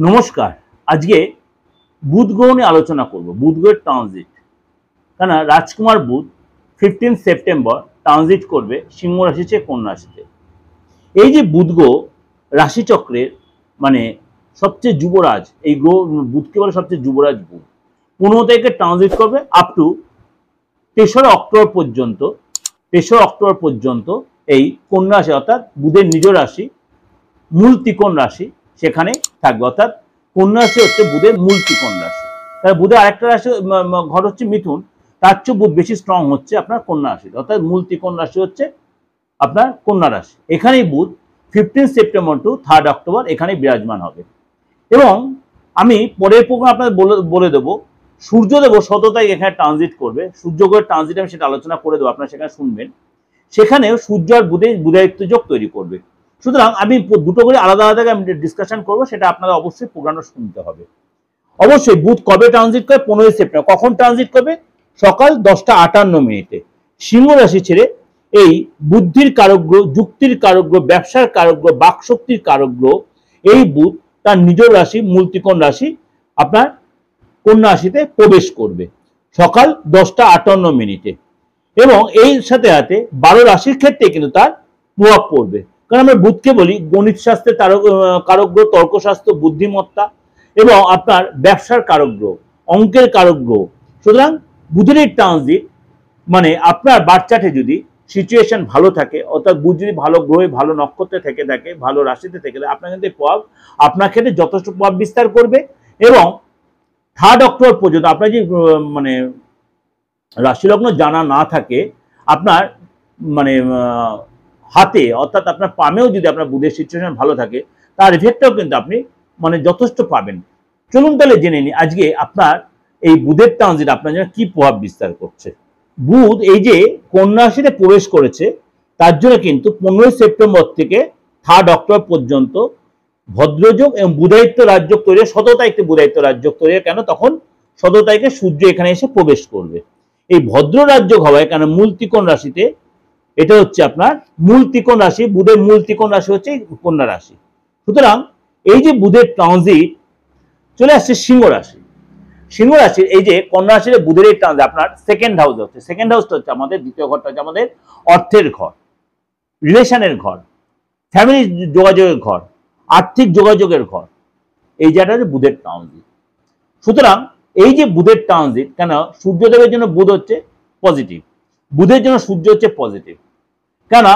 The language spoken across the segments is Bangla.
নমস্কার। আজকে বুধ গ্রহ নিয়ে আলোচনা করব। বুধ গ্রহের ট্রানজিট। কেন রাজকুমার বুধ 15 সেপ্টেম্বর ট্রানজিট করবে সিংহ রাশি থেকে কন্যা রাশিতে। এই যে বুধ গ্রহ রাশিচক্রের মানে সবচেয়ে যুবরাজ, এই গ্রহ বুধকে বলে সবচেয়ে যুবরাজ বুধ। 15 তারিখে ট্রানজিট করবে আপ টু 3রা অক্টোবর পর্যন্ত। 3রা অক্টোবর পর্যন্ত এই কন্যা রাশি অর্থাৎ বুধের নিজ রাশি মূল ত্রিকোণ রাশি সেখানে থাকবে। অর্থাৎ কন্যা রাশি হচ্ছে বুধের মূল ত্রিকোণ রাশি। তাহলে বুধের আরেকটা রাশি ঘর হচ্ছে মিথুন, তার চেয়ে বুধ বেশি স্ট্রং হচ্ছে আপনার কন্যা রাশি। অর্থাৎ মূল ত্রিকোণ রাশি হচ্ছে আপনার কন্যা রাশি। এখানেই বুধ 15 সেপ্টেম্বর টু 3 অক্টোবর এখানে বিরাজমান হবে। এবং আমি পরের প্রোগ্রাম আপনাদের বলে দেবো, সূর্যদেব 17 তারিখ এখানে ট্রানজিট করবে। সূর্যগ্রহের ট্রানজিট আমি সেটা আলোচনা করে দেবো, আপনারা সেখানে শুনবেন। সেখানেও সূর্য আর বুধায়িত্ব যোগ তৈরি করবে। সুতরাং আমি দুটো করে আলাদা আলাদা আমি ডিসকাশন করবো, সেটা আপনারা অবশ্যই প্রোগ্রামটা শুনতে হবে। অবশ্যই বুধ কবে ট্রানজিট করে? 15 সেপ্টেম্বর। কখন ট্রানজিট করবে? সকাল 10:58 সিংহ রাশি ছেড়ে এই বুদ্ধির কারকগ্রহ, যুক্তির কারকগ্রহ, ব্যবসার কারকগ্রহ, বাকশক্তির কারকগ্রহ এই বুধ তার নিজ রাশি মূল ত্রিকোণ রাশি আপনার কন্যা রাশিতে প্রবেশ করবে সকাল 10:58 এবং এই সাথে সাথে 12 রাশির ক্ষেত্রে কিন্তু তার প্রভাব পড়বে। কারণ আমরা বুধকে বলি গণিত শাস্ত্রের কারকগ্রহ, তর্কশাস্ত্র, বুদ্ধিমত্তা এবং আপনার ব্যবসার কারকগ্রহ, অঙ্কের কারকগ্রহ। সুতরাং বুধের এই ট্রানজিট মানে আপনার বার্থ চার্টে যদি সিচুয়েশন ভালো থাকে, অর্থাৎ বুধ যদি ভালো গ্রহে ভালো নক্ষত্রে থেকে থাকে, ভালো রাশিতে থেকে থাকে, আপনার কিন্তু প্রভাব আপনার ক্ষেত্রে যথেষ্ট প্রভাব বিস্তার করবে। এবং 3 অক্টোবর পর্যন্ত আপনার যে মানে রাশিলগ্ন জানা না থাকে, আপনার মানে হাতে অর্থাৎ আপনার পামেও যদি আপনার বুধের সিচুয়েশন ভালো থাকে, তার এফেক্টটাও কিন্তু আপনি মানে যথেষ্ট পাবেন। চলুন তাহলে জেনে নিই আজকে আপনার এই বুধের ট্রানজিট আপনার জন্য কি প্রভাব বিস্তার করছে। বুধ এই যে কন্যা রাশিতে প্রবেশ করেছে, তার জন্য কিন্তু 15 সেপ্টেম্বর থেকে 3 অক্টোবর পর্যন্ত ভদ্রযোগ এবং বুধায়িত্ব রাজযোগ তৈরি। 17 তারিখে বুধায়িত্ব রাজযোগ তৈরি। কেন? তখন 17 তারিখে সূর্য এখানে এসে প্রবেশ করবে। এই ভদ্র রাজযোগ হওয়ায় কেন মূল ত্রিকোণ রাশিতে, এটা হচ্ছে আপনার মূল ত্রিকোণ রাশি, বুধের মূল ত্রিকোণ রাশি হচ্ছে কন্যা রাশি। সুতরাং এই যে বুধের ট্রানজিট চলে আসছে সিংহ রাশি। সিংহ রাশির এই যে কন্যা রাশির বুধের এই ট্রানজিট আপনার সেকেন্ড হাউস হচ্ছে। সেকেন্ড হাউসটা হচ্ছে আমাদের, দ্বিতীয় ঘরটা হচ্ছে আমাদের অর্থের ঘর, রিলেশনের ঘর, ফ্যামিলি যোগাযোগের ঘর, আর্থিক যোগাযোগের ঘর। এই জায়গাটা হচ্ছে বুধের ট্রানজিট। সুতরাং এই যে বুধের ট্রানজিট, কেন সূর্যদেবের জন্য বুধ হচ্ছে পজিটিভ, বুধের জন্য সূর্য হচ্ছে পজিটিভ। কেন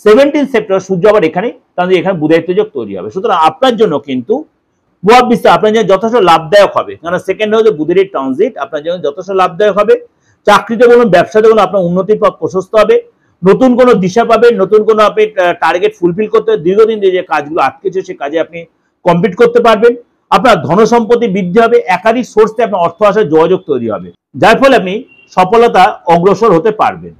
17 সেপ্টেম্বর সূর্য আবার এখানে, তাহলে এখানে বুধায়িত্ব যোগ তৈরি হবে। সুতরাং আপনার জন্য কিন্তু প্রভাব বিস্তার আপনার জন্য যথেষ্ট লাভদায়ক হবে। কারণ সেকেন্ড হাউসে বুধের এই ট্রানজিট আপনার জন্য যথেষ্ট লাভদায়ক হবে। চাকরিতে বলুন, ব্যবসাতে বলুন, আপনার উন্নতির পথ প্রশস্ত হবে। নতুন কোনো দিশা পাবেন, নতুন কোনো আপনি টার্গেট ফুলফিল করতে হবে। দীর্ঘদিন যে কাজগুলো আটকেছে সে কাজে আপনি কমপ্লিট করতে পারবেন। আপনার ধনসম্পত্তি বৃদ্ধি হবে, একাধিক সোর্স থেকে আপনার অর্থ আসার যোগাযোগ তৈরি হবে, যার ফলে আপনি সফলতা অগ্রসর হতে পারবেন।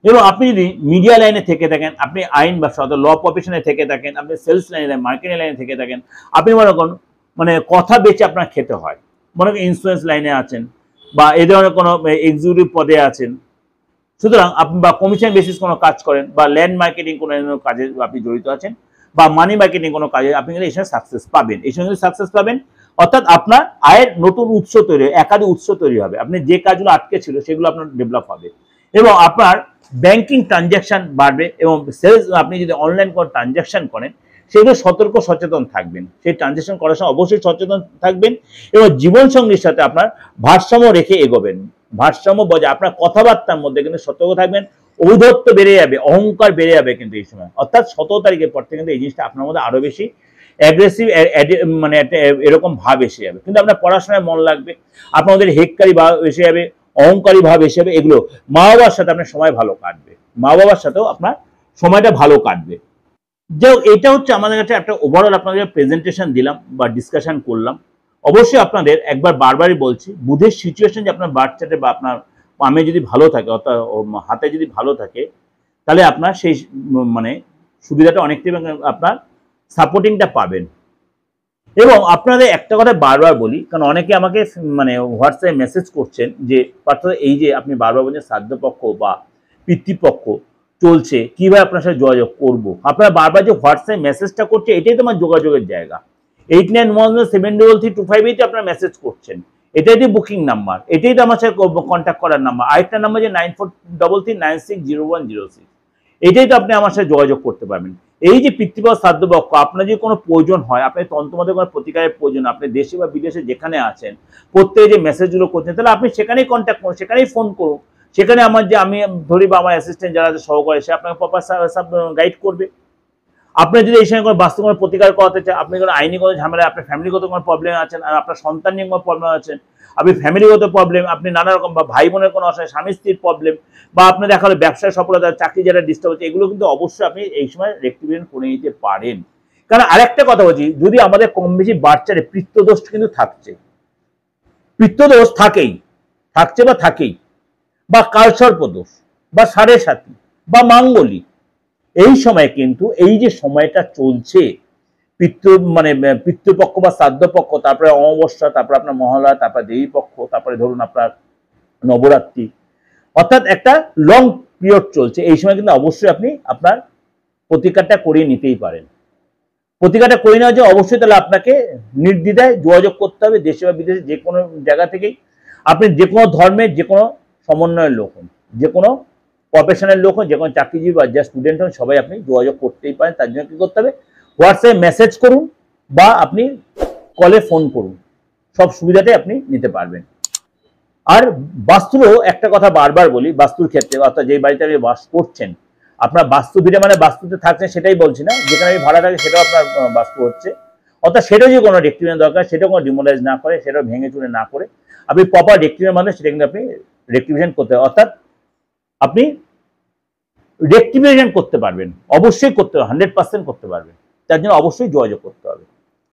এবং আপনি যদি মিডিয়া লাইনে থেকে থাকেন, আপনি আইন ব্যবসা অর্থাৎ ল প্রফেশনে থেকে থাকেন, আপনি সেলস লাইনে, মার্কেটিং লাইনে থেকে থাকেন, আপনি মনে করুন মানে কথা বেচে আপনার খেতে হয়, মনে করেন ইন্স্যুরেন্স লাইনে আছেন বা এই ধরনের কোনো এক্সিকিউটিভ পদে আছেন, সুতরাং আপনি বা কমিশন বেসিস কোনো কাজ করেন বা ল্যান্ড মার্কেটিং কোনো কাজে আপনি জড়িত আছেন বা মানি মার্কেটিং কোনো কাজে, আপনি কিন্তু এই সময় সাকসেস পাবেন। এই সময় সাকসেস পাবেন অর্থাৎ আপনার আয়ের নতুন উৎস তৈরি, একাধিক উৎস তৈরি হবে। আপনি যে কাজগুলো আটকে ছিল সেগুলো আপনার ডেভেলপ হবে এবং আপনার ব্যাংকিং ট্রানজ্যাকশন বাড়বে। এবং সেলস, আপনি যদি অনলাইন কোনো ট্রানজ্যাকশন করেন সেগুলো সতর্ক সচেতন থাকবেন, সেই ট্রানজ্যাকশন করার সময় অবশ্যই সচেতন থাকবেন এবং জীবনসঙ্গীর সাথে আপনার ভারসাম্য রেখে এগোবেন। ভারসাম্য বজায় আপনার কথাবার্তার মধ্যে কিন্তু সতর্ক থাকবেন। ঔদ্ধত্য বেড়ে যাবে, অহংকার বেড়ে যাবে কিন্তু এই সময়, অর্থাৎ 17 তারিখের পর থেকে কিন্তু এই জিনিসটা আপনার মধ্যে আরো বেশি অ্যাগ্রেসিভ মানে একটা এরকম ভাব এসে যাবে। কিন্তু আপনার পড়াশোনায় মন লাগবে, আপনার মধ্যে হেককারী ভাব এসে যাবে, অহংকারী ভাব এসে যাবে। এগুলো মা বাবার সাথে আপনার সময় ভালো কাটবে, মা বাবার সাথেও আপনার সময়টা ভালো কাটবে। যাই হোক, এটা হচ্ছে আমাদের কাছে একটা ওভারঅল আপনাদের প্রেজেন্টেশন দিলাম বা ডিসকাশন করলাম। অবশ্যই আপনাদের একবার বারবারই বলছি, বুধের সিচুয়েশন যে আপনার বার্থ চার্টে বা আপনার পামে যদি ভালো থাকে অর্থাৎ হাতে যদি ভালো থাকে, তাহলে আপনার সেই মানে সুবিধাটা অনেকটাই আপনার সাপোর্টিংটা পাবেন। এবং আপনাদের একটা কথা বারবার বলি, কারণ অনেকে আমাকে মানে হোয়াটসঅ্যাপে মেসেজ করছেন যে এই যে আপনি বারবার বলছেন শ্রাদ্ধপক্ষ বা পিতৃপক্ষ চলছে, কিভাবে আপনার সাথে যোগাযোগ করব। আপনারা বারবার যে হোয়াটসঅ্যাপে মেসেজটা করছে, এটাই তোমার যোগাযোগের জায়গা। 8910733258 আপনার মেসেজ করছেন, এটাই তো বুকিং নাম্বার, এটাই তো আমার সাথে কন্ট্যাক্ট করার নাম্বার। আরেকটা নাম্বার যে 9433960106, এটাই তো আপনি আমার সাথে যোগাযোগ করতে পারবেন। এই যে পিতৃপক্ষ শ্রাদ্ধপক্ষ, আপনার যদি কোনো প্রয়োজন হয়, আপনার তন্ত্রমতে কোনো প্রতিকারের প্রয়োজন, আপনি দেশে বা বিদেশে যেখানে আছেন, প্রত্যেকে যে মেসেজগুলো করছেন, তাহলে আপনি সেখানেই কন্ট্যাক্ট করুন, সেখানেই ফোন করুন। সেখানে আমার যে আমি ধরি বা আমার অ্যাসিস্ট্যান্ট যারা আছে সহকারী, সে আপনাকে প্রপার গাইড করবে। আপনার যদি এই সময় কোনো বাস্তব কোনো প্রতিকার করাতে চান, আপনি কোনো আইনি কোনো ঝামেলা, আপনার ফ্যামিলিগত কোনো প্রবলেম আছেন, আর আপনার সন্তান নিয়ে কোনো প্রবলেম আছেন, আপনি ফ্যামিলিগত প্রবলেম, আপনি নানা রকম বা ভাই বোনের কোনো অসহায়, স্বামী স্ত্রীর প্রবলেম, বা আপনার দেখা হলো ব্যবসায় সফলতা, চাকরি যারা ডিস্টার্ব হচ্ছে, এগুলো কিন্তু অবশ্যই আপনি এই সময় রেক্টিফিকেশন করে নিতে পারেন। কারণ আরেকটা কথা বলছি, যদি আমাদের কম বেশি বাচ্চারে পিত্তদোষ কিন্তু থাকছে, পিত্তদোষ থাকছে বা থাকেই, বা কালসর্প দোষ, বা সাড়ে সাথী, বা মাঙ্গলিক, এই সময় কিন্তু এই যে সময়টা চলছে, পিতৃপক্ষ বা শ্রাদ্ধপক্ষ, তারপরে অমাবস্যা, তারপরে আপনার মহালয়া, তারপরে দেবীপক্ষ, তারপরে ধরুন আপনার নবরাত্রি, অর্থাৎ একটা লং পিরিয়ড চলছে। এই সময় কিন্তু অবশ্যই আপনি আপনার প্রতিকারটা করিয়ে নিতেই পারেন। প্রতিকারটা করে নেওয়ার জন্য অবশ্যই তাহলে আপনাকে নির্দ্বিধায় যোগাযোগ করতে হবে, দেশে বা বিদেশে যে কোনো জায়গা থেকেই। আপনি যে কোনো ধর্মের যে কোনো সমন্বয়ের লোক হন, যে কোনো প্রফেশনের লোক হন, যে কোনো চাকরিজীবী বা যা স্টুডেন্ট হন, সবাই আপনি যোগাযোগ করতেই পারেন। তার জন্য কী করতে হবে, হোয়াটসঅ্যাপে মেসেজ করুন বা আপনি কলে ফোন করুন, সব সুবিধাটাই আপনি নিতে পারবেন। আর বাস্তুরও একটা কথা বারবার বলি, বাস্তুর ক্ষেত্রে, অর্থাৎ যে বাড়িতে আপনি বাস করছেন, আপনার বাস্তু ভিড়ে মানে বাস্তুতে থাকছেন সেটাই বলছি না, যেখানে আমি ভাড়া থাকি সেটাও আপনার বাস্তু হচ্ছে, অর্থাৎ সেটাও যে কোনো রেক্টিফিকেশন দরকার, সেটাও কোনো ডিমোলাইজ না করে, সেটাও ভেঙে চুরে না করে আপনি প্রপার রেক্টিফিকেশন মানে সেটা কিন্তু আপনি রেক্টিফিকেশন করতে হবে, অর্থাৎ আপনি রেক্টিফিকেশন করতে পারবেন, অবশ্যই করতে হবে, 100% করতে পারবেন। তার জন্য অবশ্যই যোগাযোগ করতে হবে।